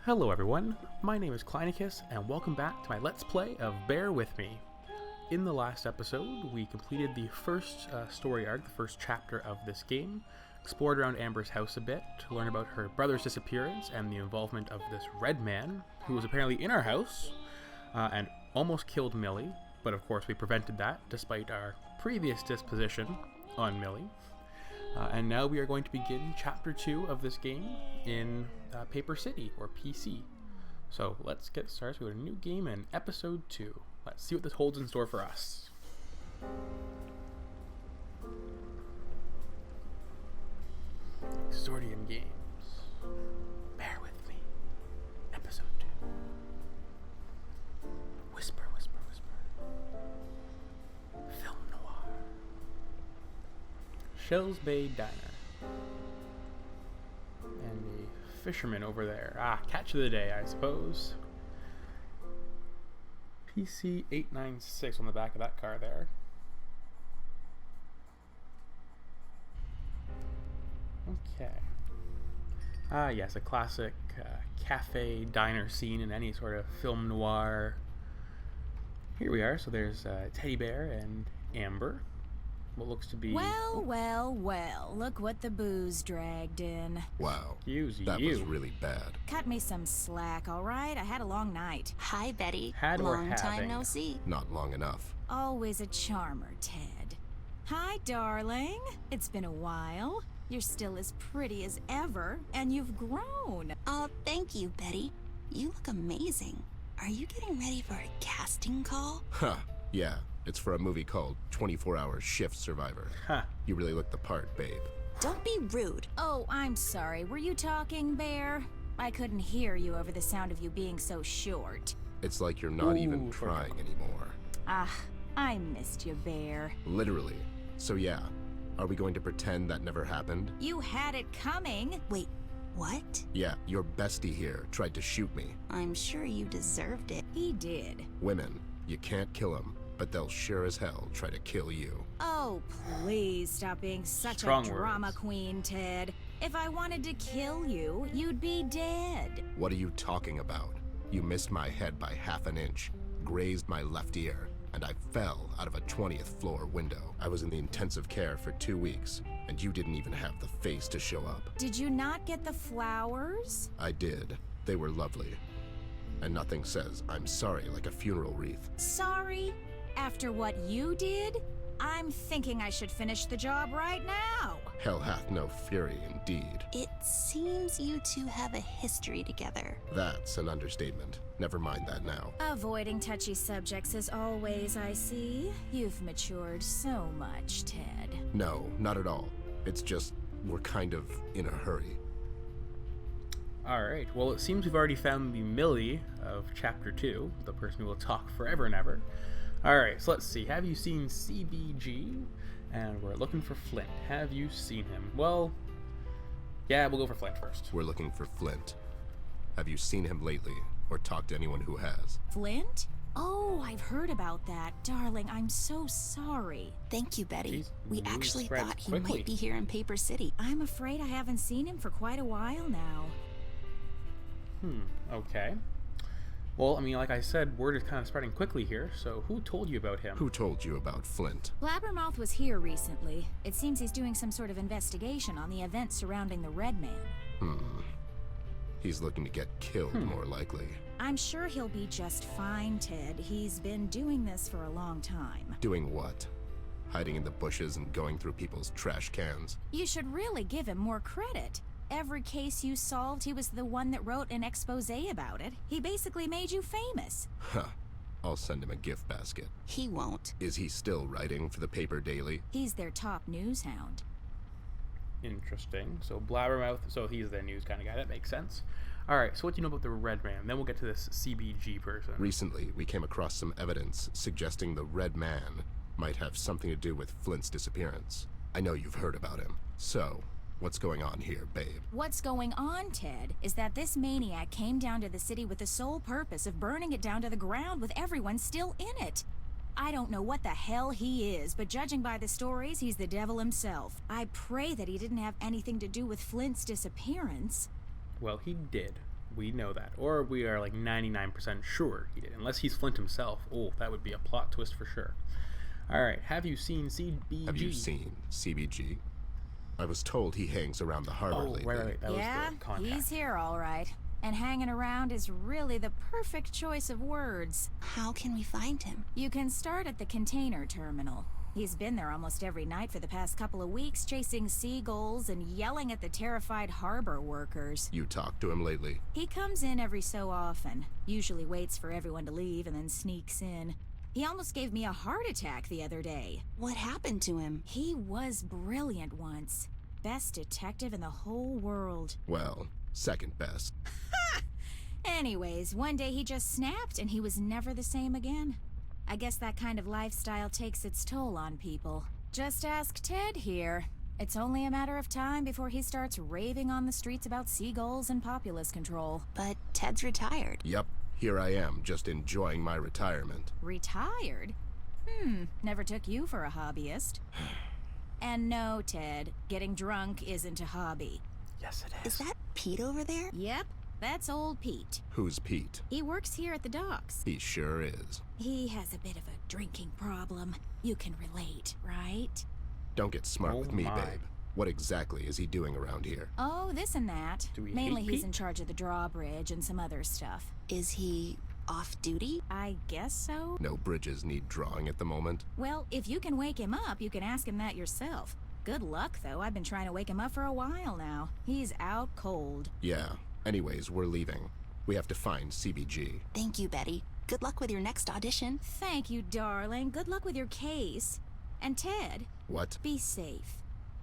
Hello everyone, my name is Kleinicus, and welcome back to my Let's Play of Bear With Me. In the last episode, we completed the first story arc, the first chapter of this game, explored around Amber's house a bit to learn about her brother's disappearance and the involvement of this red man, who was apparently in our house, and almost killed Millie, but of course we prevented that, despite our previous disposition on Millie. And now we are going to begin Chapter 2 of this game in Paper City, or PC. So let's get started with a new game in Episode 2. Let's see what this holds in store for us. Exordium Games. Bear with me. Episode 2. Whisper, whisper, whisper. Film noir. Shells Bay Diner. And the fisherman over there. Catch of the day, I suppose. PC 896 on the back of that car there. Okay. Yes, a classic cafe diner scene in any sort of film noir. Here we are. So there's Teddy Bear and Amber. What looks to be... Well, look what the booze dragged in. Wow, Excuse that you. was really bad. Cut me some slack, all right? I had a long night. Hi, Betty. Had or Long having? time no see. Not long enough. Always a charmer, Ted. Hi, darling. It's been a while. You're still as pretty as ever, and you've grown. Oh, thank you, Betty. You look amazing. Are you getting ready for a casting call? Huh, yeah. It's for a movie called 24-Hour Shift Survivor. Huh. You really look the part, babe. Don't be rude. Oh, I'm sorry. Were you talking, Bear? I couldn't hear you over the sound of you being so short. It's like you're not even Ooh, trying anymore. I missed you, Bear. Literally. So yeah, are we going to pretend that never happened? You had it coming. Wait, what? Yeah, your bestie here tried to shoot me. I'm sure you deserved it. He did. Women, you can't kill them, but they'll sure as hell try to kill you. Oh, please stop being such Strong a drama words. queen, Ted. If I wanted to kill you, you'd be dead. What are you talking about? You missed my head by half an inch, grazed my left ear, and I fell out of a 20th floor window. I was in the intensive care for 2 weeks, and you didn't even have the face to show up. Did you not get the flowers? I did. They were lovely. And nothing says I'm sorry like a funeral wreath. Sorry? After what you did? I'm thinking I should finish the job right now. Hell hath no fury indeed. It seems you two have a history together. That's an understatement. Never mind that now. Avoiding touchy subjects as always, I see. You've matured so much, Ted. No, not at all. It's just, we're kind of in a hurry. Alright, well it seems we've already found the Millie of Chapter 2, the person who will talk forever and ever. Alright, so let's see. Have you seen CBG? And we're looking for Flint. Have you seen him? Well, yeah, we'll go for Flint first. We're looking for Flint. Have you seen him lately, or talked to anyone who has? Flint? Oh, I've heard about that. Darling, I'm so sorry. Thank you, Betty. Jeez, We news actually spreads thought he quickly. might be here in Paper City. I'm afraid I haven't seen him for quite a while now. Okay. Well, I mean, like I said, word is kind of spreading quickly here, so who told you about him? Who told you about Flint? Blabbermouth was here recently. It seems he's doing some sort of investigation on the events surrounding the Red Man. He's looking to get killed, more likely. I'm sure he'll be just fine, Ted. He's been doing this for a long time. Doing what? Hiding in the bushes and going through people's trash cans? You should really give him more credit. Every case you solved, he was the one that wrote an expose about it. He basically made you famous. Huh. I'll send him a gift basket. He won't. Is he still writing for the paper daily? He's their top news hound. Interesting. So Blabbermouth, so he's the news kind of guy. That makes sense. Alright, so what do you know about the Red Man? Then we'll get to this CBG person. Recently, we came across some evidence suggesting the Red Man might have something to do with Flint's disappearance. I know you've heard about him. So, what's going on here, babe? What's going on, Ted, is that this maniac came down to the city with the sole purpose of burning it down to the ground with everyone still in it. I don't know what the hell he is, but judging by the stories, he's the devil himself. I pray that he didn't have anything to do with Flint's disappearance. Well, he did. We know that. Or we are like 99% sure he did. Unless he's Flint himself. Oh, that would be a plot twist for sure. Alright, have you seen CBG? Have you seen CBG? I was told he hangs around the harbor lately. Right. That Yeah, was the contact. he's here all right. And hanging around is really the perfect choice of words. How can we find him? You can start at the container terminal. He's been there almost every night for the past couple of weeks, chasing seagulls and yelling at the terrified harbor workers. You talked to him lately? He comes in every so often, usually waits for everyone to leave and then sneaks in. He almost gave me a heart attack the other day. What happened to him? He was brilliant once. Best detective in the whole world. Well, second best. Anyways, one day he just snapped and he was never the same again. I guess that kind of lifestyle takes its toll on people. Just ask Ted here. It's only a matter of time before he starts raving on the streets about seagulls and populace control. But Ted's retired. Yep, here I am, just enjoying my retirement. Retired? Never took you for a hobbyist. And no, Ted, getting drunk isn't a hobby. Yes, it Is that Pete over there? Yep, that's old Pete. Who's Pete? He works here at the docks. He sure is. He has a bit of a drinking problem. You can relate, right? Don't get smart Oh with me, my. babe. What exactly is he doing around here? Oh, this and that. Do we Mainly hate he's Pete? in charge of the drawbridge and some other stuff. Is he off duty? I guess so. No bridges need drawing at the moment. Well, if you can wake him up, you can ask him that yourself. Good luck, though. I've been trying to wake him up for a while now. He's out cold. Yeah. Anyways, we're leaving. We have to find CBG. Thank you, Betty. Good luck with your next audition. Thank you, darling. Good luck with your case. And Ted, What? be safe.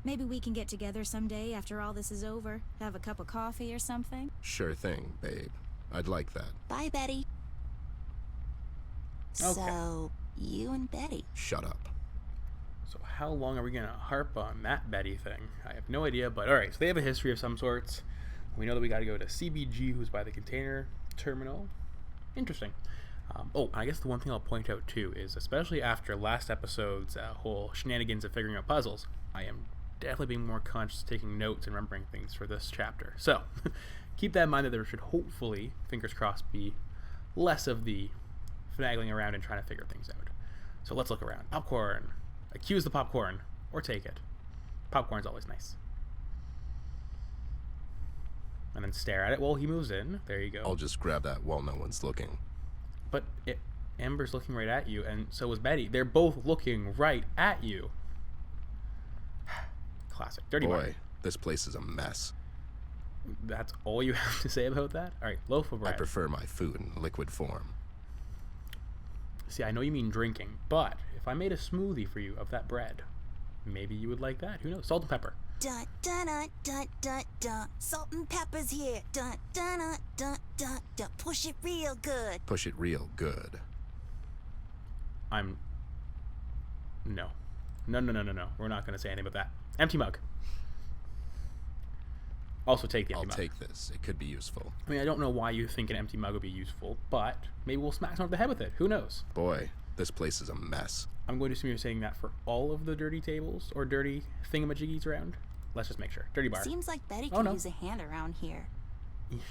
Maybe we can get together someday after all this is over. Have a cup of coffee or something. Sure thing, babe. I'd like that. Bye, Betty. Okay. So, you and Betty. Shut up. So how long are we going to harp on that Betty thing? I have no idea, but alright, so they have a history of some sorts. We know that we got to go to CBG, who's by the container terminal. Interesting. I guess the one thing I'll point out too is, especially after last episode's whole shenanigans of figuring out puzzles, I am definitely being more conscious of taking notes and remembering things for this chapter. So keep that in mind, that there should hopefully, fingers crossed, be less of the finagling around and trying to figure things out. So let's look around. Popcorn. Accuse the popcorn, or take it. Popcorn's always nice. And then stare at it while he moves in. There you go. I'll just grab that while no one's looking. But Amber's looking right at you, and so is Betty. They're both looking right at you. Classic. Dirty Boy, Martin. this place is a mess. That's all you have to say about that? Alright, loaf of I bread. prefer my food in liquid form. See, I know you mean drinking, but if I made a smoothie for you of that bread, maybe you would like that. Who knows? Salt and pepper. Dun dun dun dun dun dun. Salt and pepper's here. Dun dun dun dun dun dun. Push it real good. Push it real good. No. No. We're not going to say anything about that. Empty mug. Also take the empty I'll mug. take this. It could be useful. I mean, I don't know why you think an empty mug would be useful, but maybe we'll smack someone over the head with it. Who knows? Boy, this place is a mess. I'm going to assume you're saying that for all of the dirty tables or dirty thingamajiggies around. Let's just make sure. Dirty bar. Seems like Betty Oh, could no. use a hand around here.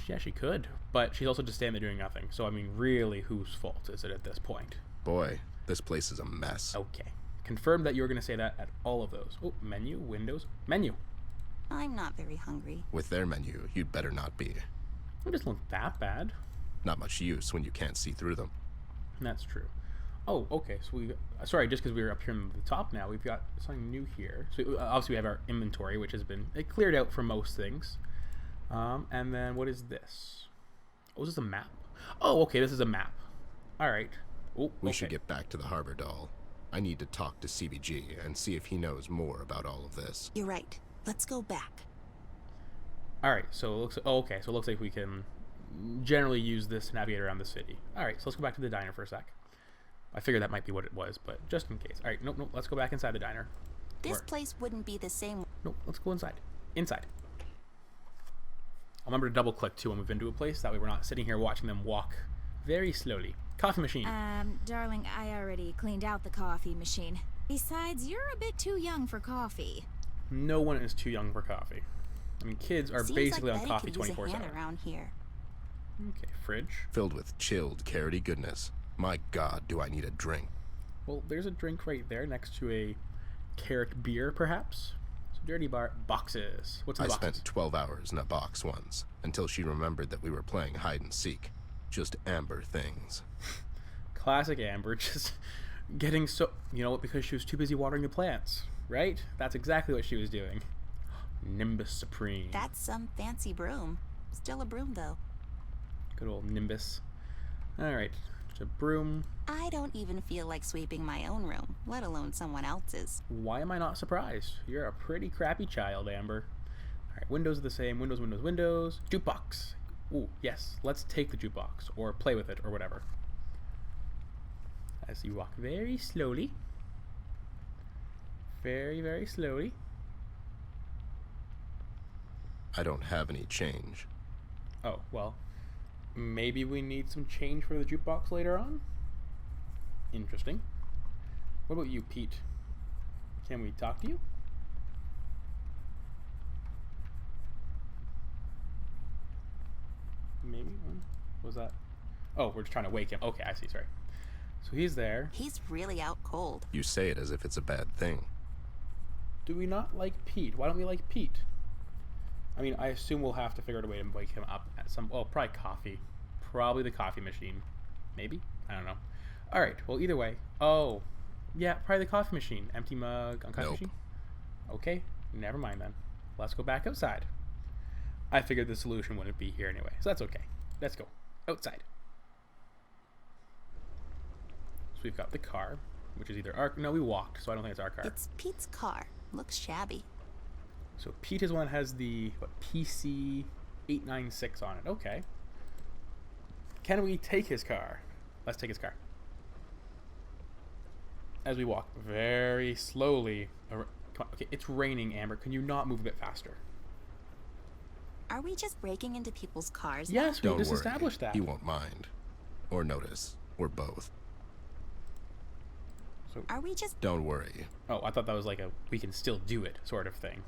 Yeah, she could, but she's also just standing there doing nothing. So, I mean, really, whose fault is it at this point? Boy, this place is a mess. Okay. Confirm that you're going to say that at all of those. Oh, menu, windows, menu. I'm not very hungry. With their menu, you'd better not be. It doesn't look that bad. Not much use when you can't see through them. That's true. Oh, okay. So sorry, just because we were up here on the top now, we've got something new here. So obviously we have our inventory, which has been cleared out for most things. And then what is this? Oh, is this a map? Oh, okay. This is a map. All right. Oh, We okay. should get back to the harbor doll. I need to talk to CBG and see if he knows more about all of this. You're right. Let's go back. All right. So it looks. Oh, okay. So it looks like we can generally use this to navigate around the city. All right. So let's go back to the diner for a sec. I figured that might be what it was, but just in case. All right. Nope. Let's go back inside the diner. This Or- place wouldn't be the same. No, let's go inside. Inside. I'll remember to double click too when we've been to a place. That way we're not sitting here watching them walk very slowly. Coffee machine. Darling, I already cleaned out the coffee machine. Besides, you're a bit too young for coffee. No one is too young for coffee. I mean, kids are Seems basically like on Betty coffee could use a 24/7. hand around here. Okay, fridge. filled with chilled carroty goodness. My God, do I need a drink. Well, there's a drink right there next to a carrot beer, perhaps. So dirty bar boxes. What's in I the boxes? spent 12 hours in a box once, until she remembered that we were playing hide and seek. Just amber things. Classic Amber, just getting so... You know what? Because she was too busy watering the plants, right? That's exactly what she was doing. Nimbus Supreme. That's some fancy broom. Still a broom, though. Good old Nimbus. Alright, just a broom. I don't even feel like sweeping my own room, let alone someone else's. Why am I not surprised? You're a pretty crappy child, Amber. Alright, windows are the same. Windows, windows, windows. Jukebox. Ooh, yes. Let's take the jukebox, or play with it, or whatever. As you walk very slowly. Very, very slowly. I don't have any change. Oh, well. Maybe we need some change for the jukebox later on? Interesting. What about you, Pete? Can we talk to you? Maybe? What was that? Oh, we're just trying to wake him. Okay, I see, sorry. So he's there. He's really out cold. You say it as if it's a bad thing. Do we not like Pete? Why don't we like Pete? I mean, I assume we'll have to figure out a way to wake him up at some... Well, probably coffee. Probably the coffee machine. Maybe? I don't know. Alright, well, either way. Oh, yeah, probably the coffee machine. Empty mug on coffee Nope. machine? Okay, never mind then. Let's go back outside. I figured the solution wouldn't be here anyway, so that's okay. Let's go outside. So we've got the car, which is either our... No, we walked, so I don't think it's our car. It's Pete's car. Looks shabby. So Pete is one that has the PC 896 on it. Okay. Can we take his car? Let's take his car. As we walk very slowly. Come on. Okay, it's raining, Amber. Can you not move a bit faster? Are we just breaking into people's cars? Yes, we Don't just worry. established that. He won't mind. Or notice. Or both. So, Are we just... Don't worry. oh, I thought that was like a we can still do it sort of thing.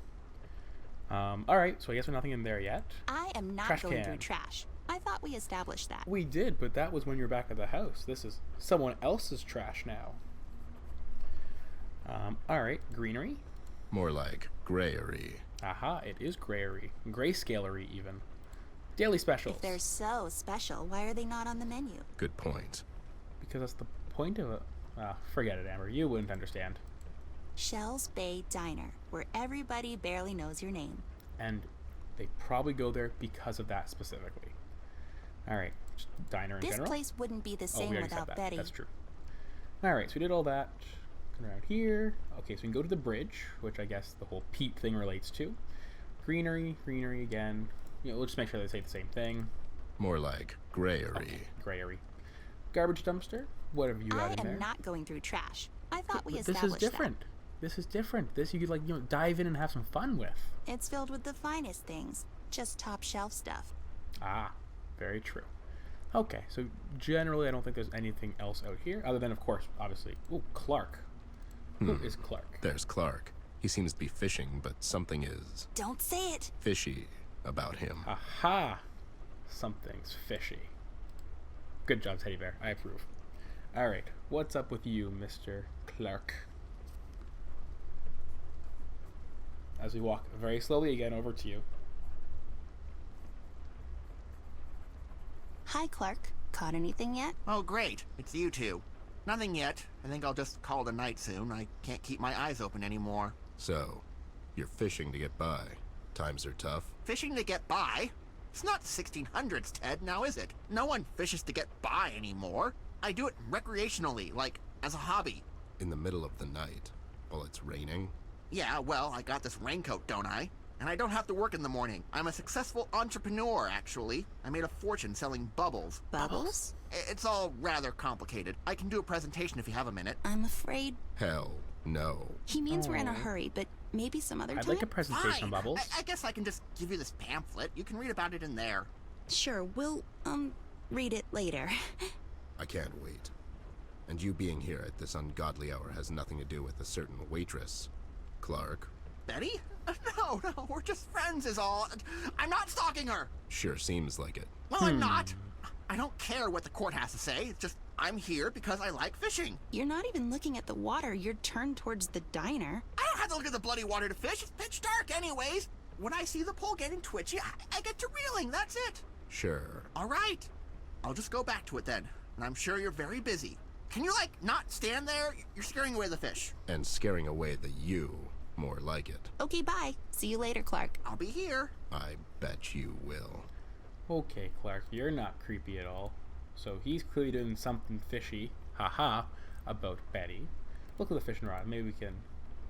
Alright, so I guess there's nothing in there yet. I am not Trash going can. through trash. I thought we established that. We did, but that was when you were back at the house. This is someone else's trash now. Alright, greenery. More like grayery. Aha, it is grayery. Grayscalery, even. Daily specials. If they're so special, why are they not on the menu? Good point. Because that's the point of it. Forget it, Amber. You wouldn't understand. Shell's Bay Diner, where everybody barely knows your name. And they probably go there because of that specifically. Alright, just diner in This general. place wouldn't be the Oh, same we already said without that. Betty. That's true. Alright, so we did all that. Come around here. Okay, so we can go to the bridge, which I guess the whole Pete thing relates to. Greenery, greenery again. You know, we'll just make sure they say the same thing. More like grayery. Okay, grayery. Garbage dumpster. What have you got I in there? am not going through trash. I thought we But established this is different. This is different. This you could like dive in and have some fun with. that. It's filled with the finest things. Just top shelf stuff. Ah, very true. Okay, so generally I don't think there's anything else out here other than, of course, obviously. Ooh, Clark. Who is Clark? There's Clark. He seems to be fishing, but something is Don't say it. fishy about him. Aha! Something's fishy. Good job, Teddy Bear. I approve. Alright, what's up with you, Mr. Clark? As we walk very slowly again over to you. Hi, Clark. Caught anything yet? Oh, great. It's you two. Nothing yet. I think I'll just call it a night soon. I can't keep my eyes open anymore. So, you're fishing to get by. Times are tough. Fishing to get by? It's not 1600s, Ted, now is it? No one fishes to get by anymore. I do it recreationally, like, as a hobby. In the middle of the night, while it's raining. Yeah, well, I got this raincoat, don't I? And I don't have to work in the morning. I'm a successful entrepreneur, actually. I made a fortune selling bubbles. Bubbles? It's all rather complicated. I can do a presentation if you have a minute. I'm afraid Hell, no. he means we're in a Oh. hurry, but maybe some other I'd time? like a presentation Fine. on Bubbles. I guess I can just give you this pamphlet. You can read about it in there. Sure, we'll, read it later. I can't wait. And you being here at this ungodly hour has nothing to do with a certain waitress. Clark. Betty? No, we're just friends is all. I'm not stalking her. Sure seems like it. Well, I'm not. I don't care what the court has to say. It's just I'm here because I like fishing. You're not even looking at the water. You're turned towards the diner. I don't have to look at the bloody water to fish. It's pitch dark anyways. When I see the pole getting twitchy, I get to reeling. That's it. Sure. All right. I'll just go back to it then. And I'm sure you're very busy. Can you, like, not stand there? You're scaring away the fish. And scaring away the you, more like it. Okay, bye. See you later, Clark. I'll be here. I bet you will. Okay, Clark, you're not creepy at all. So he's clearly doing something fishy, haha, about Betty. Look at the fishing rod. Maybe we can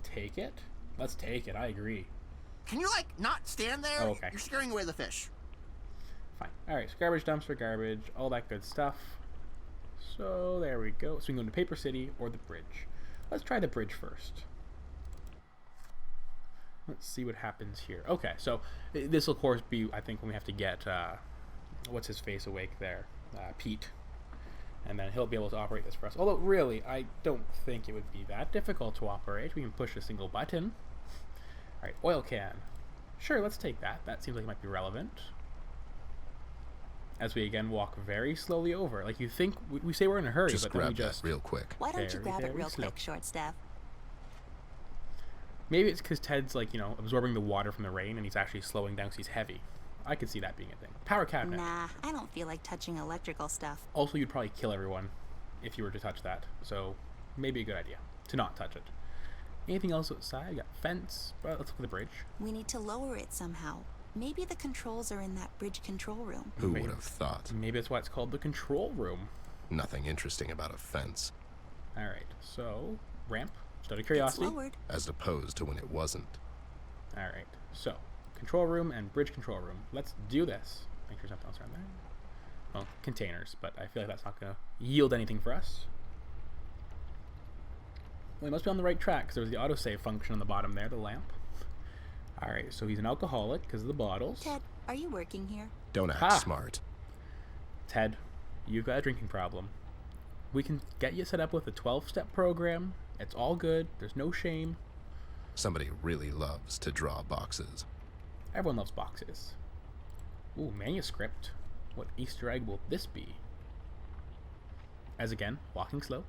take it? Let's take it, I agree. Can you, like, not stand there? Oh, okay. You're scaring away the fish. Fine. Alright, so garbage dumpster, garbage, all that good stuff. So there we go. So we can go into Paper City or the bridge. Let's try the bridge first. Let's see what happens here. Okay, so this will of course be, I think, when we have to get, what's his face awake there? Pete. And then he'll be able to operate this for us. Although, really, I don't think it would be that difficult to operate. We can push a single button. Alright, oil can. Sure, let's take that. That seems like it might be relevant. As we again walk very slowly over. Like, you think, we say we're in a hurry, Just but then we grab just... that real quick. Why don't you Very, grab it very real slow. quick, short staff? Maybe it's because Ted's, like, you know, absorbing the water from the rain and he's actually slowing down because he's heavy. I could see that being a thing. Power cabinet. Nah, I don't feel like touching electrical stuff. Also, you'd probably kill everyone if you were to touch that. So, maybe a good idea to not touch it. Anything else outside? We got fence. Well, let's look at the bridge. We need to lower it somehow. Maybe the controls are in that bridge control room. Who would have thought? Maybe that's why it's called the control room. Nothing interesting about a fence. Alright, so, ramp. Just out of curiosity. It's lowered. As opposed to when it wasn't. Alright, so, control room and bridge control room. Let's do this. Make sure there's nothing else around there. Well, containers, but I feel like that's not going to yield anything for us. Well, he must be on the right track, because there was the autosave function on the bottom there, the lamp. Alright, so he's an alcoholic because of the bottles. Ted, are you working here? Don't act Ha! smart. Ted, you've got a drinking problem. We can get you set up with a 12-step program. It's all good. There's no shame. Somebody really loves to draw boxes. Everyone loves boxes. Ooh, manuscript. What Easter egg will this be? As again, walking slow.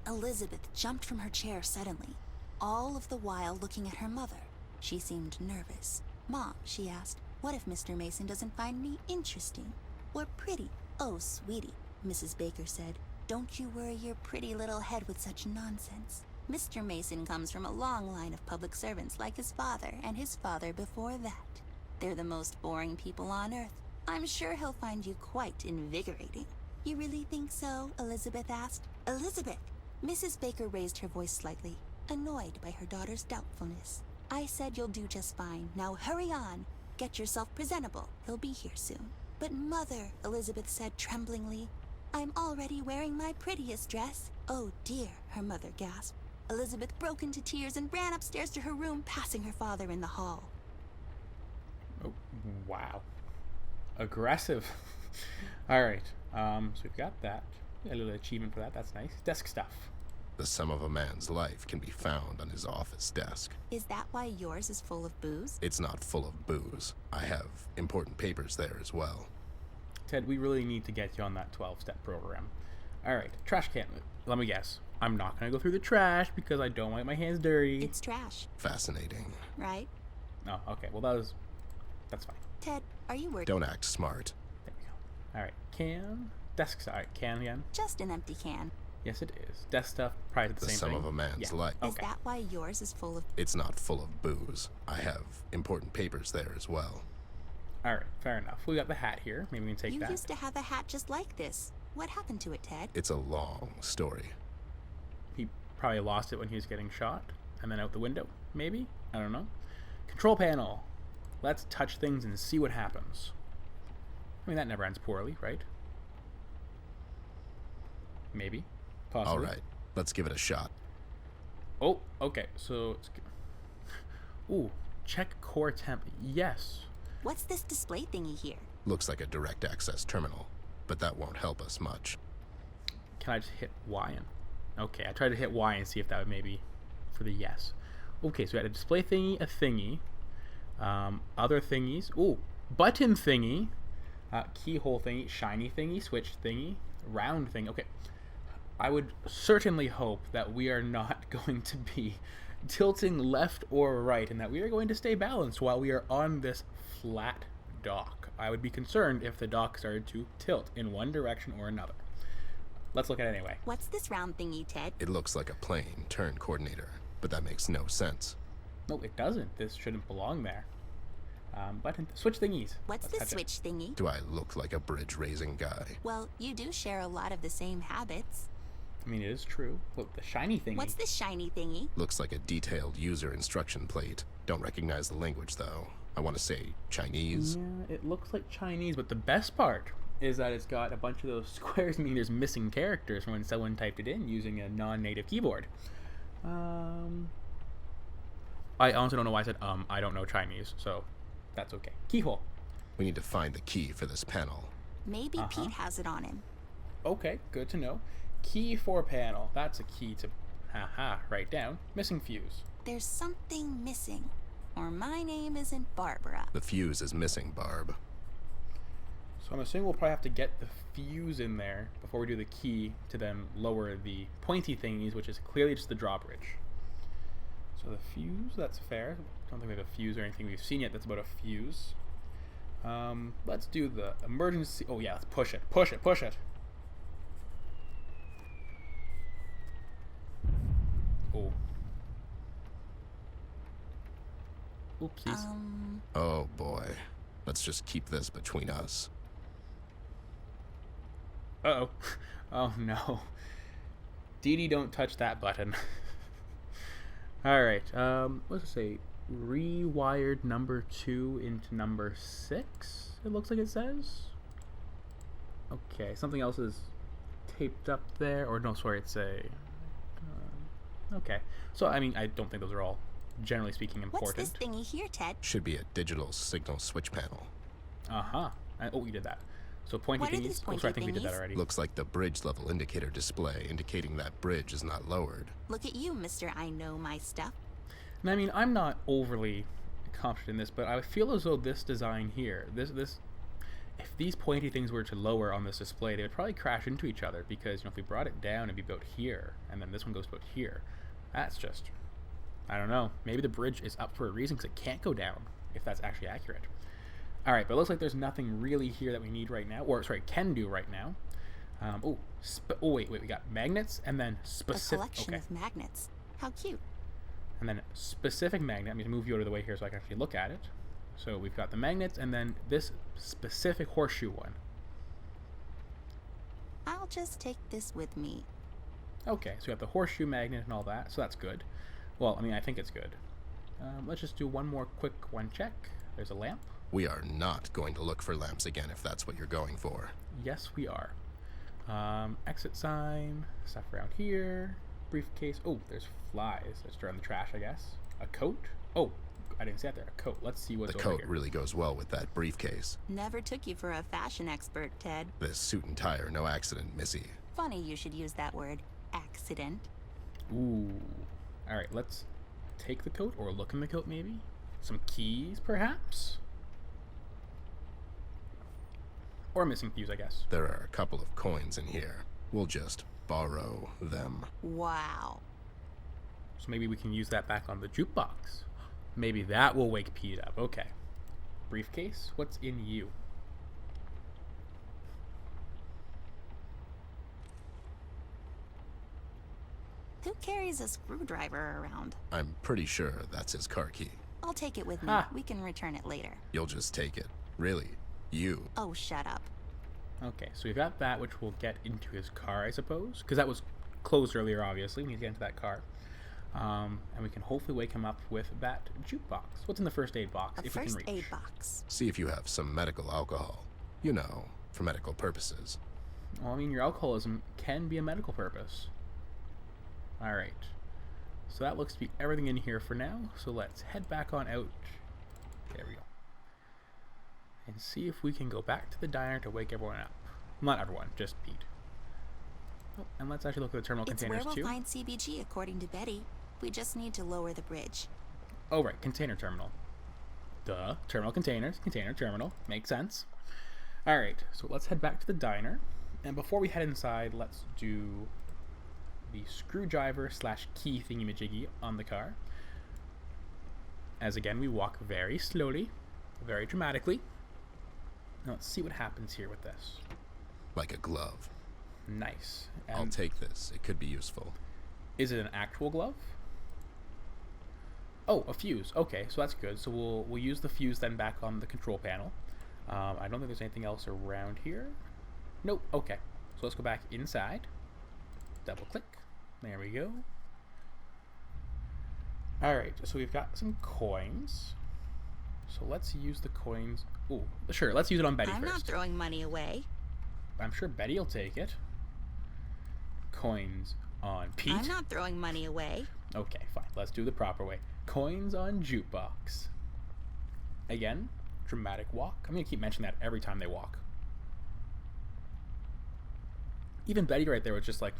Elizabeth jumped from her chair suddenly, all of the while looking at her mother. She seemed nervous. Mom, she asked, what if Mr. Mason doesn't find me interesting or pretty? Oh, sweetie, Mrs. Baker said, don't you worry your pretty little head with such nonsense. Mr. Mason comes from a long line of public servants like his father and his father before that. They're the most boring people on earth. I'm sure he'll find you quite invigorating. You really think so? Elizabeth asked. Elizabeth! Mrs. Baker raised her voice slightly, annoyed by her daughter's doubtfulness. I said you'll do just fine. Now hurry on. Get yourself presentable. He'll be here soon. But Mother, Elizabeth said tremblingly, I'm already wearing my prettiest dress. Oh dear, her mother gasped. Elizabeth broke into tears and ran upstairs to her room, passing her father in the hall. Oh, wow. Aggressive. Alright, so we've got that. A little achievement for that, that's nice. Desk stuff. The sum of a man's life can be found on his office desk. Is that why yours is full of booze? It's not full of booze. I have important papers there as well. Ted, we really need to get you on that 12-step program. Alright, trash can. Let me guess. I'm not going to go through the trash because I don't want my hands dirty. It's trash, Fascinating. right? Oh, okay. Well, that's fine. Ted, are you working? Don't act smart. There we go. Alright, can. Desk side. Can again. Just an empty can. Yes, it is. Desk stuff, probably the The same sum thing. of a man's Yeah. life. Is Okay. that why yours is full of... It's not full of booze. I have important papers there as well. Alright, fair enough. We got the hat here. Maybe we can take You that. used to have a hat just like this. What happened to it, Ted? It's a long story. He probably lost it when he was getting shot. And then out the window, maybe? I don't know. Control panel. Let's touch things and see what happens. I mean, that never ends poorly, right? Maybe. Possibly. All right, let's give it a shot. Oh, okay. So, ooh, check core temp. Yes. What's this display thingy here? Looks like a direct access terminal, but that won't help us much. Can I just hit Y? Okay, I tried to hit Y and see if that would maybe for the yes. Okay, so we had a display thingy, a thingy, other thingies. Ooh, button thingy, keyhole thingy, shiny thingy, switch thingy, round thing. Okay, I would certainly hope that we are not going to be tilting left or right and that we are going to stay balanced while we are on this flat dock. I would be concerned if the dock started to tilt in one direction or another. Let's look at it anyway. What's this round thingy, Ted? It looks like a plane turn coordinator, but that makes no sense. No, it doesn't. This shouldn't belong there. Button, switch thingies. What's Let's the touch it. switch thingy? Do I look like a bridge-raising guy? Well, you do share a lot of the same habits. I mean, it is true. Look, the shiny thingy. What's this shiny thingy? Looks like a detailed user instruction plate. Don't recognize the language, though. I want to say Chinese. Yeah, it looks like Chinese, but the best part is that it's got a bunch of those squares, meaning there's missing characters from when someone typed it in using a non-native keyboard. I honestly don't know why I said I don't know Chinese, so that's okay. Keyhole. We need to find the key for this panel. Maybe Pete has it on him. Okay, good to know. Key for panel. That's a key to write down. Missing fuse. There's something missing. Or my name isn't Barbara. The fuse is missing, Barb. So I'm assuming we'll probably have to get the fuse in there before we do the key to then lower the pointy thingies, which is clearly just the drawbridge. So the fuse, that's fair. I don't think we have a fuse or anything we've seen yet that's about a fuse. Let's do the emergency. Oh yeah, let's push it. Push it. Push it. Oh. Oopsies. Oh boy. Let's just keep this between us. Uh-oh. Oh no. Dainty, don't touch that button. Alright, let's say rewired number 2 into number 6, it looks like it says. Okay, something else is taped up there, or no, sorry, it's a... okay, so I mean, I don't think those are all, generally speaking, important. What's this thingy here, Ted? Should be a digital signal switch panel. Uh-huh. Oh, you did that. So pointy What are thingies? these Oh, pointy sorry, I think we did that thingies? already. Looks like the bridge level indicator display indicating that bridge is not lowered. Look at you, Mr. I Know My Stuff. And I mean, I'm not overly confident in this, but I feel as though this design here, if these pointy things were to lower on this display, they would probably crash into each other because, you know, if we brought it down, it'd be about here, and then this one goes about here. That's just, I don't know. Maybe the bridge is up for a reason because it can't go down, if that's actually accurate. All right, but it looks like there's nothing really here that we need right now, or sorry, can do right now. Wait, we got magnets and then A specific. collection of magnets. How cute. And then specific magnet. I'm going to move you out of the way here so I can actually look at it. So we've got the magnets and then this specific horseshoe one. I'll just take this with me. Okay, so we have the horseshoe magnet and all that, so that's good. Well, I mean, I think it's good. Let's just do one more quick one check. There's a lamp. We are not going to look for lamps again if that's what you're going for. Yes, we are. Exit sign, stuff around here, briefcase. Oh, there's flies. Let's throw in the trash, I guess. A coat. Oh, I didn't see that there. A coat. Let's see what's The over coat here. really goes well with that briefcase. Never took you for a fashion expert, Ted. This suit and tie are no accident, Missy. Funny you should use that word. Accident. Ooh. All right, let's take the coat or look in the coat maybe. Some keys, perhaps? Or a missing fuse, I guess. There are a couple of coins in here. We'll just borrow them. Wow. So maybe we can use that back on the jukebox. Maybe that will wake Pete up. Okay. Briefcase, what's in you? Who carries a screwdriver around? I'm pretty sure that's his car key. I'll take it with me. Ah. We can return it later. You'll just take it. Really? You? Oh, shut up. Okay, so we've got that, which we'll get into his car, I suppose. Because that was closed earlier, obviously. We need to get into that car. And we can hopefully wake him up with that jukebox. What's in the first aid box, A if we can first reach? aid box. See if you have some medical alcohol. You know, for medical purposes. Well, I mean, your alcoholism can be a medical purpose. Alright. So that looks to be everything in here for now. So let's head back on out. There we go. And see if we can go back to the diner to wake everyone up. Not everyone, just Pete. Oh, and let's actually look at the terminal It's containers where we'll too. find CBG, according to Betty. We just need to lower the bridge. Oh, right. Container terminal. Duh. Terminal containers. Container terminal. Makes sense. Alright, so let's head back to the diner. And before we head inside, let's do the screwdriver / key thingy-majiggy on the car. As again, we walk very slowly, very dramatically. Now let's see what happens here with this. Like a glove. Nice. I'll take this. It could be useful. Is it an actual glove? Oh, a fuse. Okay, so that's good. So we'll use the fuse then back on the control panel. I don't think there's anything else around here. Nope. Okay. So let's go back inside. Double click. There we go. Alright, so we've got some coins. So let's use the coins. Ooh, sure, let's use it on Betty I'm first. not throwing money away. I'm sure Betty will take it. Coins on Pete. I'm not throwing money away. Okay, fine. Let's do the proper way. Coins on Jukebox. Again, dramatic walk. I'm going to keep mentioning that every time they walk. Even Betty right there was just like,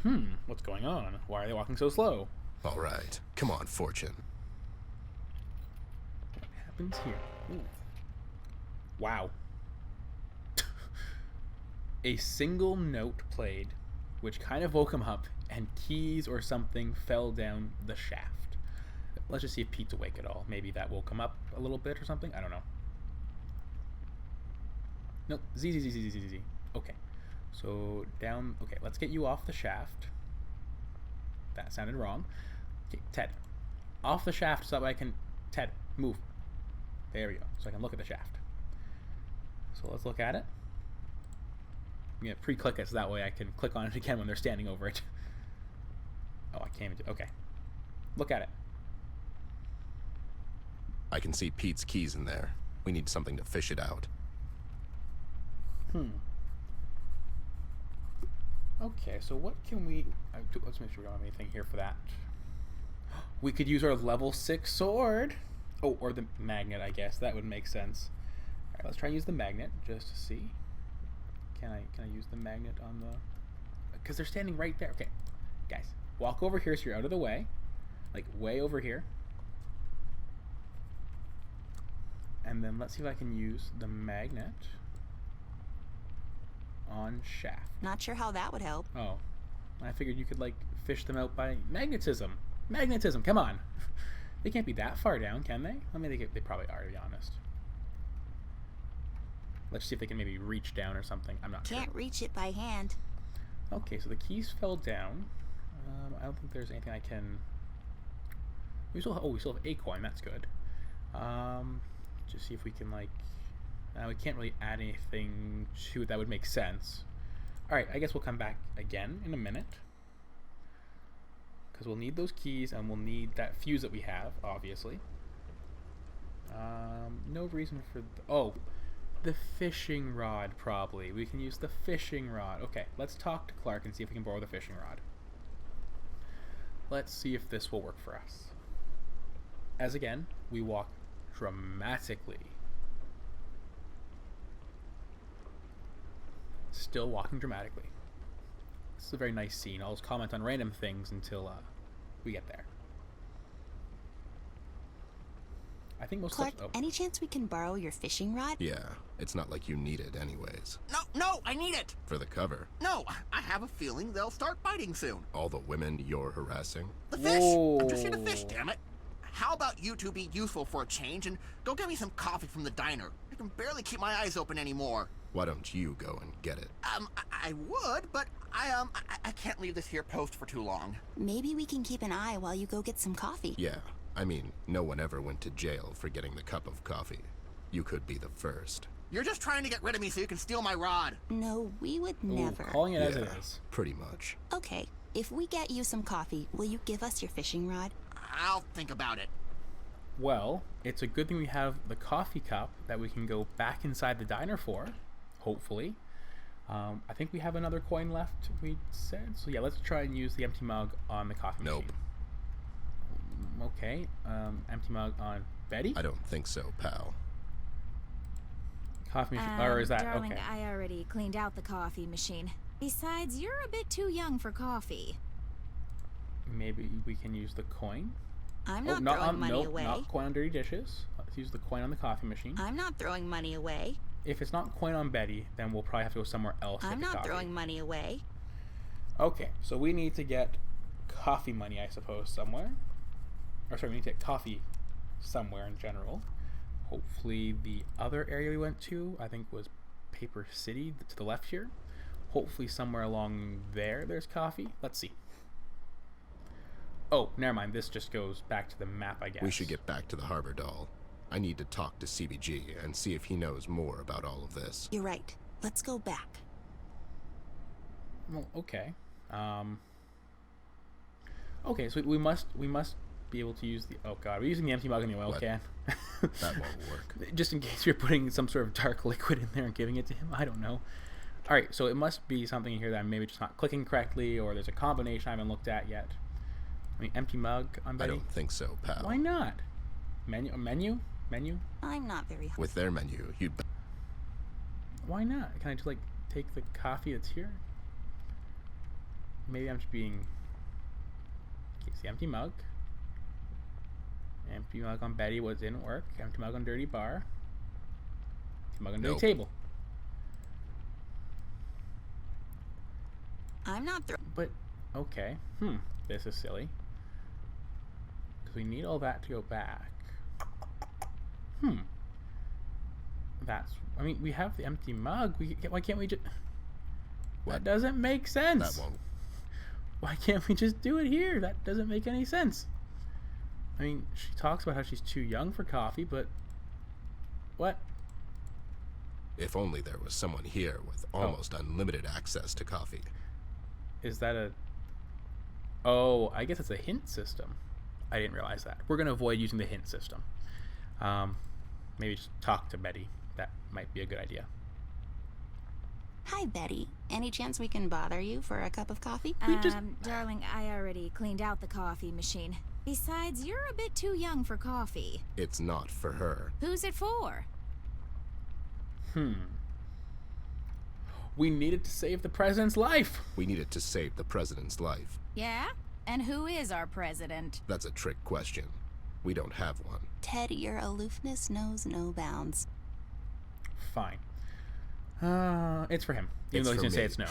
what's going on? Why are they walking so slow? All right. Come on, Fortune. What happens here? Ooh. Wow. A single note played, which kind of woke him up, and keys or something fell down the shaft. Let's just see if Pete's awake at all. Maybe that woke him up a little bit or something. I don't know. Nope. Z. Okay. So down. Okay, let's get you off the shaft. That sounded wrong. Okay, Ted. Off the shaft so that way I can... Ted, move. There we go. So I can look at the shaft. So let's look at it. I'm going to pre-click it so that way I can click on it again when they're standing over it. Oh, I can't even do... Okay. Look at it. I can see Pete's keys in there. We need something to fish it out. Okay, so what can we... let's make sure we don't have anything here for that. We could use our level 6 sword. Oh, or the magnet, I guess. That would make sense. Alright, let's try and use the magnet just to see. Can I use the magnet on the... Because they're standing right there. Okay, guys. Walk over here so you're out of the way. Like, way over here. And then let's see if I can use the magnet on shaft. Not sure how that would help. Oh. I figured you could, like, fish them out by magnetism. Magnetism, come on. They can't be that far down, can they? I mean, they probably are, to be honest. Let's see if they can maybe reach down or something. I'm not sure. Can't reach it by hand. Okay, so the keys fell down. I don't think there's anything I can... we still have a coin. That's good. Just see if we can, like... we can't really add anything to it that would make sense. Alright, I guess we'll come back again in a minute. Because we'll need those keys, and we'll need that fuse that we have, obviously. No reason for... oh, the fishing rod, probably. We can use the fishing rod. Okay, let's talk to Clark and see if we can borrow the fishing rod. Let's see if this will work for us. As again, we walk dramatically. Still walking dramatically. This is a very nice scene. I'll just comment on random things until we get there. I think most Clark, of... oh. any chance we can borrow your fishing rod? Yeah, it's not like you need it anyways. No, I need it! For the cover. No, I have a feeling they'll start biting soon. All the women you're harassing? The fish! Whoa. I'm just here to fish, damn it! How about you two be useful for a change and go get me some coffee from the diner? I can barely keep my eyes open anymore. Why don't you go and get it? I would, but I can't leave this here post for too long. Maybe we can keep an eye while you go get some coffee. Yeah, I mean, no one ever went to jail for getting the cup of coffee. You could be the first. You're just trying to get rid of me so you can steal my rod. No, we would Ooh, never. calling it as Yeah, it is. pretty much. Okay, if we get you some coffee, will you give us your fishing rod? I'll think about it. Well, it's a good thing we have the coffee cup that we can go back inside the diner for, hopefully. I think we have another coin left, we said. So yeah, let's try and use the empty mug on the coffee machine. Nope. Okay, empty mug on Betty? I don't think so, pal. Coffee machine, or is that, Darling, okay. I already cleaned out the coffee machine. Besides, you're a bit too young for coffee. Maybe we can use the coin? I'm Oh, not throwing money nope, away. not coin on dirty dishes. Let's use the coin on the coffee machine. I'm not throwing money away. If it's not coin on Betty, then we'll probably have to go somewhere else. I'm to get not coffee. throwing money away. Okay, so we need to get coffee money, I suppose, somewhere. Or sorry, we need to get coffee somewhere in general. Hopefully the other area we went to, I think, was Paper City, to the left here. Hopefully somewhere along there there's coffee. Let's see. Oh, never mind. This just goes back to the map, I guess. We should get back to the harbor doll. I need to talk to CBG and see if he knows more about all of this. You're right. Let's go back. Well, okay. Okay, so we must be able to use the... Oh god, we're using the empty mug in the oil What? can. That won't work. Just in case you're putting some sort of dark liquid in there and giving it to him. I don't know. Alright, so it must be something in here that I'm maybe just not clicking correctly, or there's a combination I haven't looked at yet. I mean, empty mug on I Betty? don't think so, pal. Why not? Menu? I'm not very... With their menu, you'd... Why not? Can I just, like, take the coffee that's here? Maybe I'm just being... Okay, it's the empty mug. Empty mug on Betty, what didn't work. Empty mug on dirty bar. Empty mug on dirty Nope. table. I'm not throwing... But, okay. This is silly. Because we need all that to go back. That's... I mean, we have the empty mug. Why can't we just... That doesn't make sense. That won't. Why can't we just do it here? That doesn't make any sense. I mean, she talks about how she's too young for coffee, but... What? If only there was someone here with almost unlimited access to coffee. Is that a... Oh, I guess it's a hint system. I didn't realize that. We're going to avoid using the hint system. Maybe just talk to Betty. That might be a good idea. Hi, Betty. Any chance we can bother you for a cup of coffee? Darling, I already cleaned out the coffee machine. Besides, you're a bit too young for coffee. It's not for her. Who's it for? We needed to save the president's life. We needed to save the president's life. Yeah? And who is our president? That's a trick question. We don't have one. Ted, your aloofness knows no bounds. Fine. It's for him. Even It's though he's for going to say me. it's no.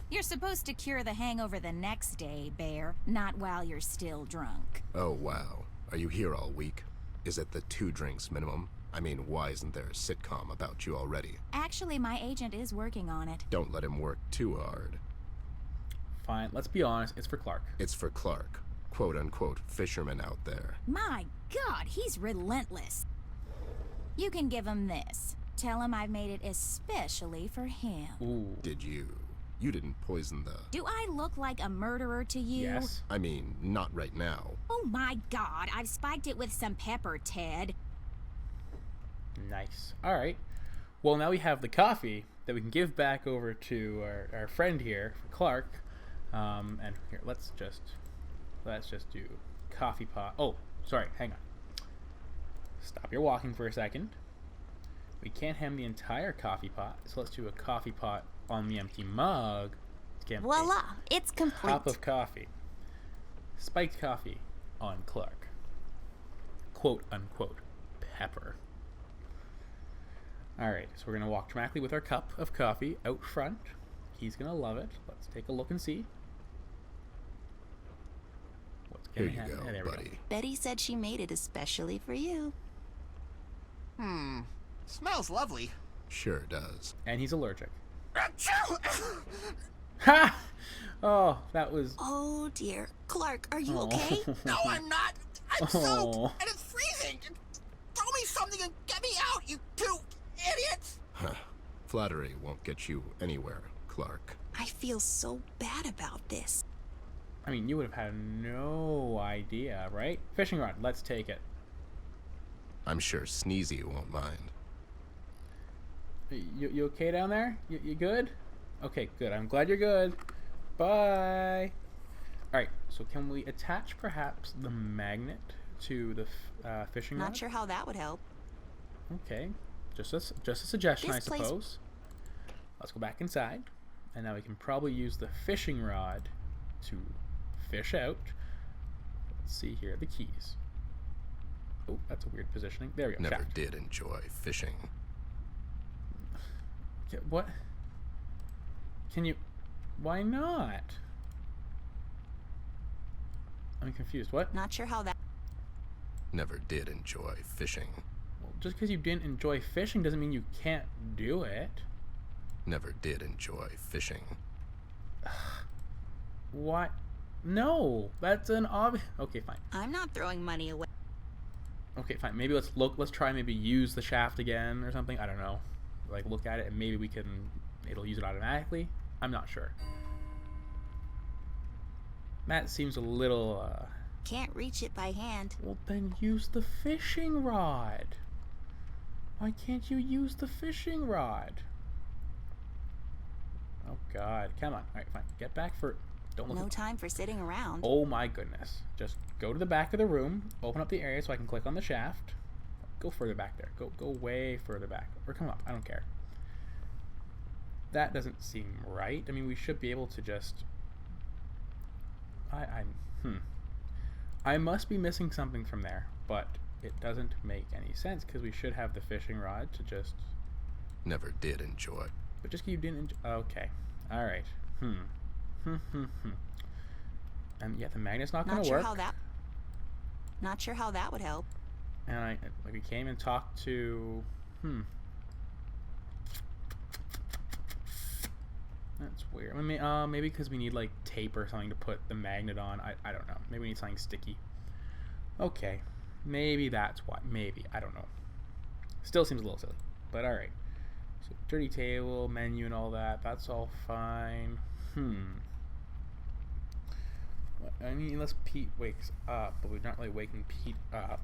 You're supposed to cure the hangover the next day, Bear, not while you're still drunk. Oh, wow. Are you here all week? Is it the 2 drinks minimum? I mean, why isn't there a sitcom about you already? Actually, my agent is working on it. Don't let him work too hard. Fine. Let's be honest. It's for Clark. It's for Clark, quote-unquote fisherman out there. My God, he's relentless. You can give him this. Tell him I've made it especially for him. Ooh. Did you? You didn't poison the... Do I look like a murderer to you? Yes. I mean, not right now. Oh my God, I've spiked it with some pepper, Ted. Nice. All right. Well, now we have the coffee that we can give back over to our friend here, Clark. And here, let's just do coffee pot. Oh, sorry. Hang on. Stop your walking for a second. We can't hand the entire coffee pot, so let's do a coffee pot on the empty mug. Get Voila! It's a complete. cup of coffee. Spiked coffee on Clark. Quote unquote pepper. Alright, so we're going to walk dramatically with our cup of coffee out front. He's going to love it. Let's take a look and see. What's Here going to you happen? go, There we go. buddy. Betty said she made it especially for you. Smells lovely. Sure does. And he's allergic. Achoo! Ha! Oh, that was... Oh dear. Clark, are you Oh. okay? No, I'm not. I'm Oh. soaked, and it's freezing. Throw me something and get me out, you 2 idiots. Huh. Flattery won't get you anywhere, Clark. I feel so bad about this. I mean, you would have had no idea, right? Fishing rod, let's take it. I'm sure Sneezy won't mind. You okay down there? You good? Okay, good. I'm glad you're good. Bye. Alright, so can we attach perhaps the magnet to the fishing rod? Not sure how that would help. Okay, just a suggestion, This I place- suppose. Let's go back inside, and now we can probably use the fishing rod to fish out. Let's see here, the keys. Oh, that's a weird positioning. There we go. Never Shaft. did enjoy fishing. Okay, what? Can you... Why not? I'm confused. What? Not sure how that. Never did enjoy fishing. Well, just because you didn't enjoy fishing doesn't mean you can't do it. Never did enjoy fishing. What? No, that's an obvious... Okay, fine. I'm not throwing money away. Okay, fine. Maybe let's try maybe use the shaft again or something. I don't know. Like, look at it and maybe we can... It'll use it automatically. I'm not sure. That seems a little... Can't reach it by hand. Well, then use the fishing rod. Why can't you use the fishing rod? Oh, God. Come on. All right, fine. Get back for... Don't look No time for sitting around. Oh, my goodness. Just go to the back of the room. Open up the area so I can click on the shaft. Go further back there. Go way further back. Or come up. I don't care. That doesn't seem right. I mean, we should be able to just... I must be missing something from there, but it doesn't make any sense because we should have the fishing rod to just... Never did enjoy. But just you didn't... Okay. All right. And yeah, the magnet's not going to work. Not sure how that would help. And we came and talked to... That's weird. I mean, maybe because we need like tape or something to put the magnet on. I don't know. Maybe we need something sticky. Okay. Maybe that's why. Maybe. I don't know. Still seems a little silly. But alright. So dirty table, menu and all that. That's all fine. I mean, unless Pete wakes up, but we're not really waking Pete up.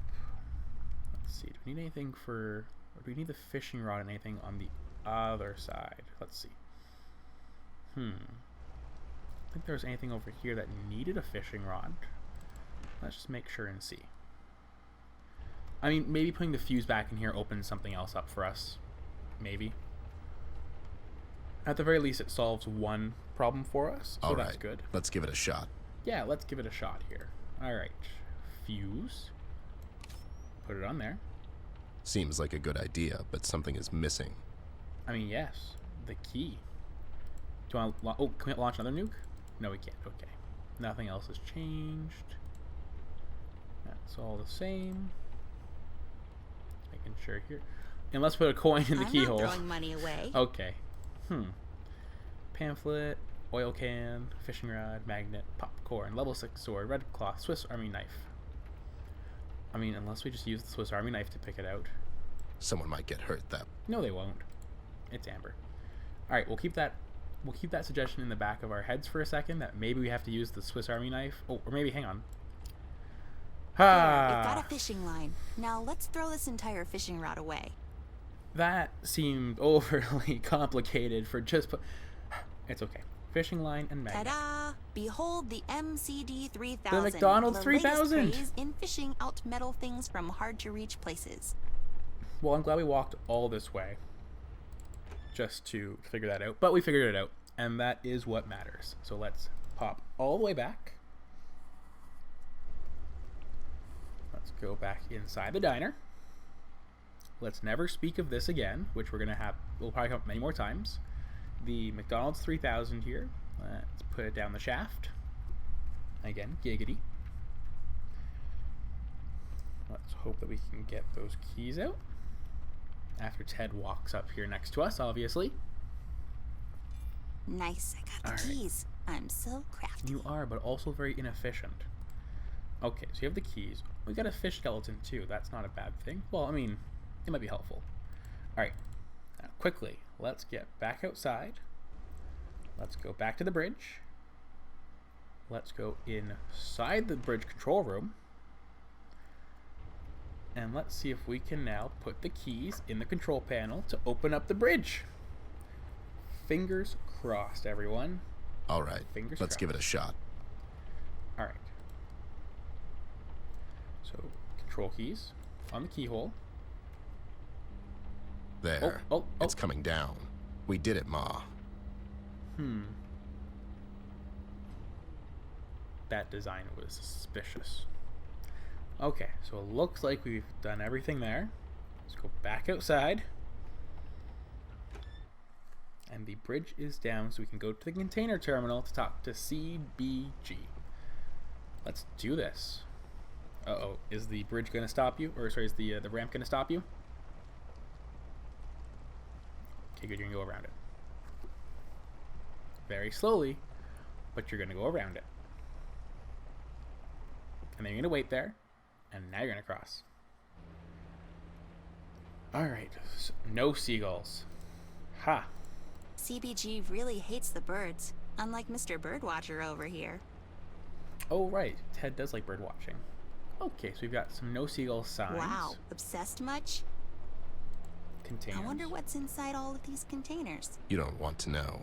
Let's see. Do we need anything for... Or do we need the fishing rod and anything on the other side? Let's see. I don't think there was anything over here that needed a fishing rod. Let's just make sure and see. I mean, maybe putting the fuse back in here opens something else up for us. Maybe. At the very least, it solves one problem for us, so that's good. Let's give it a shot. Yeah, let's give it a shot here. Alright. Fuse. Put it on there. Seems like a good idea, but something is missing. I mean, yes. The key. Do you want to... can we launch another nuke? No, we can't. Okay. Nothing else has changed. That's all the same. Making sure here. And let's put a coin in the keyhole. I'm not throwing money away. Okay. Pamphlet, oil can, fishing rod, magnet, popcorn, level 6 sword, red cloth, Swiss Army knife. I mean, unless we just use the Swiss Army knife to pick it out. Someone might get hurt that. No, they won't. It's amber. Alright, we'll keep that suggestion in the back of our heads for a second, that maybe we have to use the Swiss Army knife. Oh, or maybe, hang on. There, it got a fishing line. Now let's throw this entire fishing rod away. That seemed overly complicated for just... It's okay. Fishing line and magnet. Ta-da! Behold the MCD 3000. The McDonald's 3000! The latest craze in fishing out metal things from hard-to-reach places. Well, I'm glad we walked all this way just to figure that out. But we figured it out, and that is what matters. So let's pop all the way back. Let's go back inside the diner. Let's never speak of this again, which we'll probably come up many more times. The McDonald's 3000 here. Let's put it down the shaft. Again, giggity. Let's hope that we can get those keys out. After Ted walks up here next to us, obviously. Nice, I got the keys. I'm so crafty. You are, but also very inefficient. Okay, so you have the keys. We got a fish skeleton too. That's not a bad thing. Well, I mean, it might be helpful. Alright, now quickly, let's get back outside. Let's go back to the bridge. Let's go inside the bridge control room. And let's see if we can now put the keys in the control panel to open up the bridge. Fingers crossed, everyone. Alright, let's give it a shot. Alright. So, control keys on the keyhole. There. It's coming down. We did it, Ma. That design was suspicious. Okay, so it looks like we've done everything there. Let's go back outside. And the bridge is down, so we can go to the container terminal to talk to CBG. Let's do this. Uh-oh, is the bridge going to stop you? Or, sorry, is the ramp going to stop you? Okay, good, you're going to go around it. Very slowly, but you're going to go around it. And then you're going to wait there, and now you're going to cross. Alright, so no seagulls. Ha! CBG really hates the birds, unlike Mr. Birdwatcher over here. Oh, right, Ted does like bird watching. Okay, so we've got some no seagull signs. Wow, obsessed much? Containers. I wonder what's inside all of these containers. You don't want to know.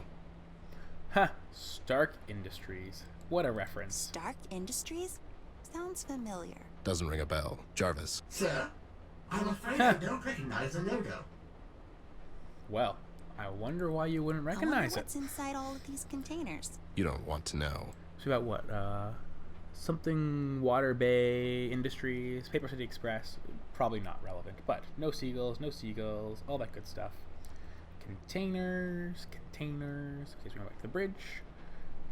Ha! Stark Industries. What a reference. Stark Industries? Sounds familiar. Doesn't ring a bell. Jarvis. Sir, I'm afraid I don't recognize the logo. Well, I wonder why you wouldn't I recognize wonder it. what's inside all of these containers. You don't want to know. So we got what? Something Water Bay Industries, Paper City Express. Probably not relevant, but no seagulls, all that good stuff. Containers. Okay, so we go back to the bridge.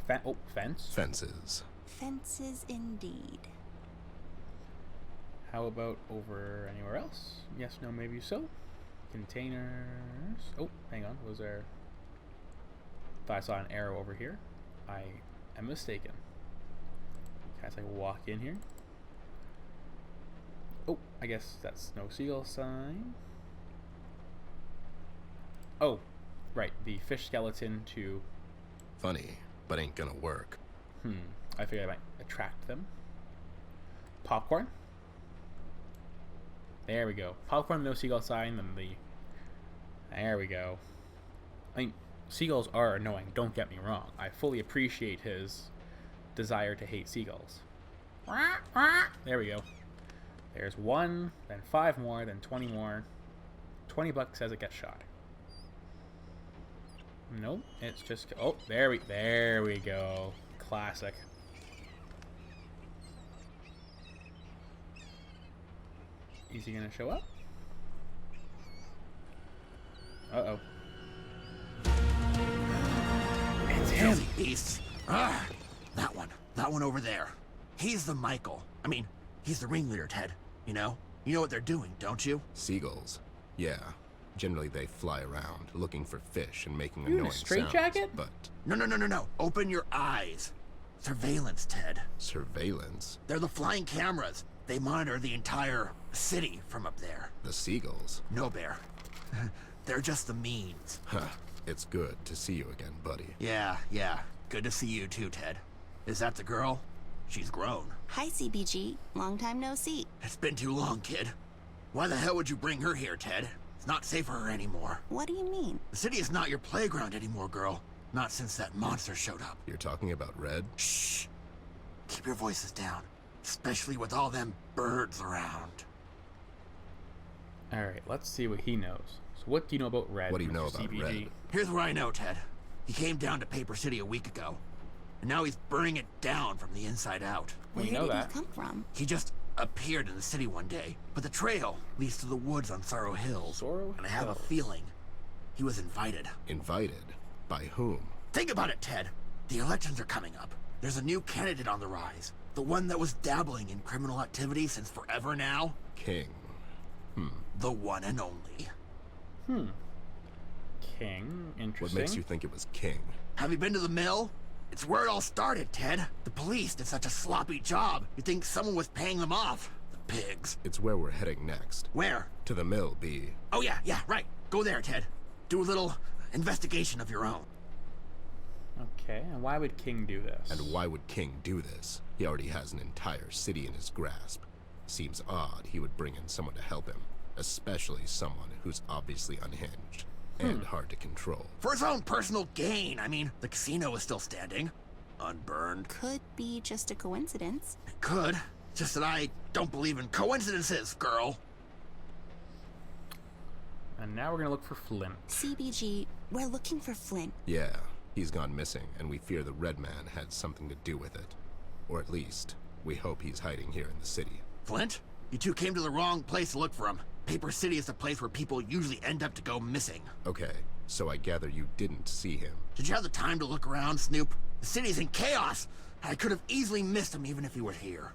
Fence. Fences. Fences indeed. How about over anywhere else? Yes, no, maybe so. Containers. Oh, hang on. Was there... Thought I saw an arrow over here. I am mistaken. Can I walk in here? Oh, I guess that's no seagull sign. Oh, right. The fish skeleton to... Funny, but ain't gonna work. I figured I might attract them. Popcorn. There we go. Popcorn, no seagull sign, then the... There we go. I mean, seagulls are annoying, don't get me wrong. I fully appreciate his desire to hate seagulls. There we go. There's one, then 5 more, then 20 more. $20 as it gets shot. Nope, it's just... Oh, there we go. Classic. Is he gonna show up? Uh-oh. It's him. Beasts. Ah, that one over there. He's the Michael. I mean, he's the ringleader, Ted. You know what they're doing, don't you? Seagulls. Yeah. Generally they fly around, looking for fish and making You in a annoying sounds, straitjacket? but... No. Open your eyes. Surveillance, Ted. Surveillance? They're the flying cameras. They monitor the entire city from up there. The seagulls? No, Bear. They're just the means. Huh. It's good to see you again, buddy. Yeah. Good to see you too, Ted. Is that the girl? She's grown. Hi, CBG. Long time no see. It's been too long, kid. Why the hell would you bring her here, Ted? It's not safe for her anymore. What do you mean? The city is not your playground anymore, girl. Not since that monster showed up. You're talking about Red? Shh. Keep your voices down. Especially with all them birds around. Alright, let's see what he knows. So what do you know about Red? What do you Mr. know about CBG? Red? Here's what I know, Ted. He came down to Paper City a week ago. And now he's burning it down from the inside out. We Where know did that. he come from? He just appeared in the city one day. But the trail leads to the woods on Sorrow Hills. Sorrow And I have a Hills. feeling he was invited. Invited? By whom? Think about it, Ted. The elections are coming up. There's a new candidate on the rise. The one that was dabbling in criminal activity since forever now. King. The one and only. King, interesting. What makes you think it was King? Have you been to the mill? It's where it all started, Ted. The police did such a sloppy job. You'd think someone was paying them off. The pigs. It's where we're heading next. Where? To the mill, B. Oh yeah, right. Go there, Ted. Do a little investigation of your own. Okay, and why would King do this? And why would King do this? He already has an entire city in his grasp. Seems odd he would bring in someone to help him, especially someone who's obviously unhinged and hard to control. For his own personal gain. I mean, the casino is still standing. Unburned. Could be just a coincidence. It could. Just that I don't believe in coincidences, girl. And now we're gonna look for Flint. CBG, we're looking for Flint. Yeah, he's gone missing, and we fear the Red Man had something to do with it. Or at least, we hope he's hiding here in the city. Flint? You two came to the wrong place to look for him. Paper City is the place where people usually end up to go missing. Okay, so I gather you didn't see him. Did you have the time to look around, Snoop? The city's in chaos. I could have easily missed him even if he were here.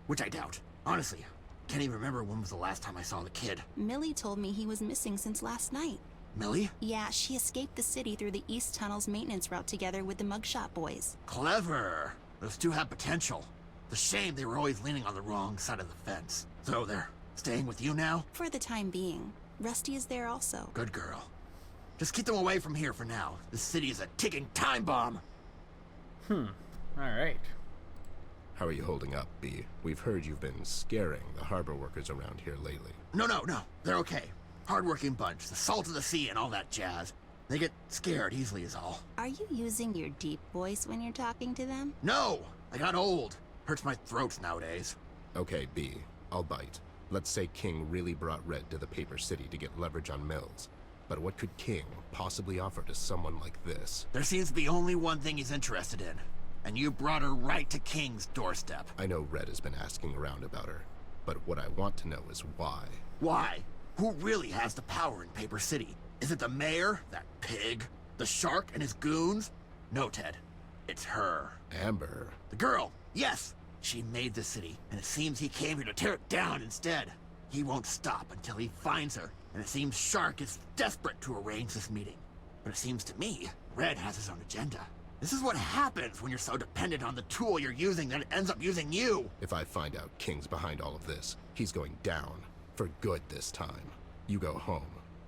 Which I doubt. Honestly, can't even remember when was the last time I saw the kid. Millie told me he was missing since last night. Millie? Yeah, she escaped the city through the East Tunnel's maintenance route together with the Mugshot boys. Clever. Those two have potential. The shame they were always leaning on the wrong side of the fence. So they're staying with you now? For the time being. Rusty is there also. Good girl. Just keep them away from here for now. This city is a ticking time bomb. Alright. How are you holding up, B? We've heard you've been scaring the harbor workers around here lately. No. They're okay. Hardworking bunch, the salt of the sea and all that jazz. They get scared easily is all. Are you using your deep voice when you're talking to them? No! I got old. Hurts my throat nowadays. Okay, B, I'll bite. Let's say King really brought Red to the Paper City to get leverage on Mills. But what could King possibly offer to someone like this? There seems to be only one thing he's interested in. And you brought her right to King's doorstep. I know Red has been asking around about her, but what I want to know is why. Why? Who really has the power in Paper City? Is it the mayor, that pig? The shark and his goons? No, Ted. It's her. Amber. The girl, yes! She made the city, and it seems he came here to tear it down instead. He won't stop until he finds her, and it seems Shark is desperate to arrange this meeting. But it seems to me, Red has his own agenda. This is what happens when you're so dependent on the tool you're using that it ends up using you. If I find out King's behind all of this, he's going down. For good this time. You go home,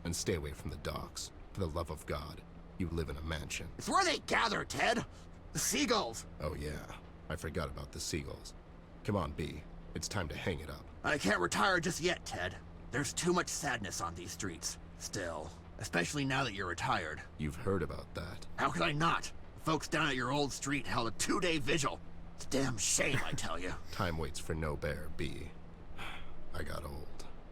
and stay away from the docks. For the love of God, you live in a mansion. It's where they gather, Ted. The seagulls. Oh yeah, I forgot about the seagulls. Come on, B. It's time to hang it up. I can't retire just yet, Ted. There's too much sadness on these streets. Still. Especially now that you're retired. You've heard about that. How could I not? The folks down at your old street held a 2-day vigil. It's a damn shame, I tell you. Time waits for no bear, B. I got old.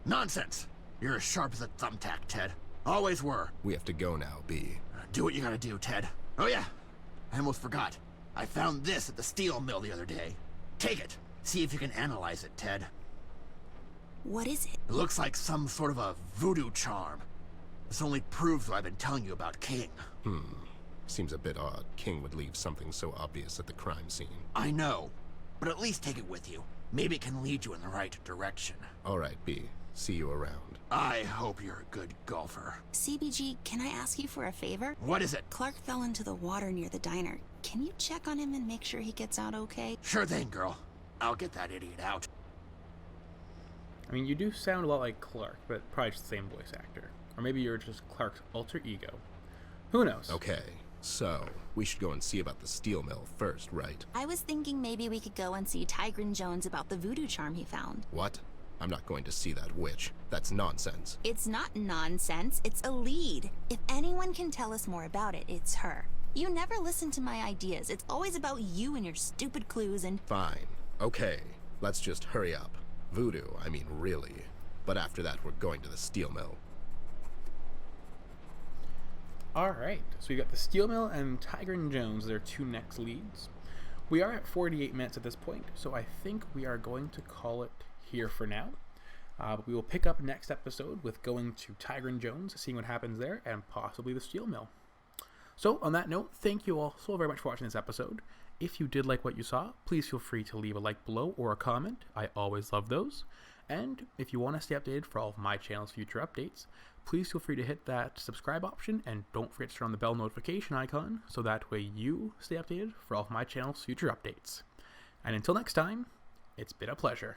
Nonsense. You're as sharp as a thumbtack, Ted. Always were. We have to go now, B. Do what you gotta do, Ted. Oh yeah, I almost forgot. I found this at the steel mill the other day. Take it. See if you can analyze it, Ted. What is it? It looks like some sort of a voodoo charm. This only proves what I've been telling you about King. Seems a bit odd. King would leave something so obvious at the crime scene. I know, but at least take it with you. Maybe it can lead you in the right direction. All right, B. See you around. I hope you're a good golfer. CBG, can I ask you for a favor? What is it? Clark fell into the water near the diner. Can you check on him and make sure he gets out okay? Sure thing, girl. I'll get that idiot out. I mean, you do sound a lot like Clark, but probably just the same voice actor. Or maybe you're just Clark's alter ego. Who knows? Okay, so we should go and see about the steel mill first, right? I was thinking maybe we could go and see Tigran Jones about the voodoo charm he found. What? I'm not going to see that witch. That's nonsense. It's not nonsense, it's a lead. If anyone can tell us more about it, it's her. You never listen to my ideas. It's always about you and your stupid clues and... Fine. Okay, let's just hurry up. Voodoo, I mean really. But after that, we're going to the steel mill. Alright, so we got the steel mill and Tigran Jones, their two next leads. We are at 48 minutes at this point, so I think we are going to call it here for now. But we will pick up next episode with going to Tigran Jones, seeing what happens there, and possibly the steel mill. So, on that note, thank you all so very much for watching this episode. If you did like what you saw, please feel free to leave a like below or a comment. I always love those. And if you want to stay updated for all of my channel's future updates, please feel free to hit that subscribe option and don't forget to turn on the bell notification icon so that way you stay updated for all of my channel's future updates. And until next time, it's been a pleasure.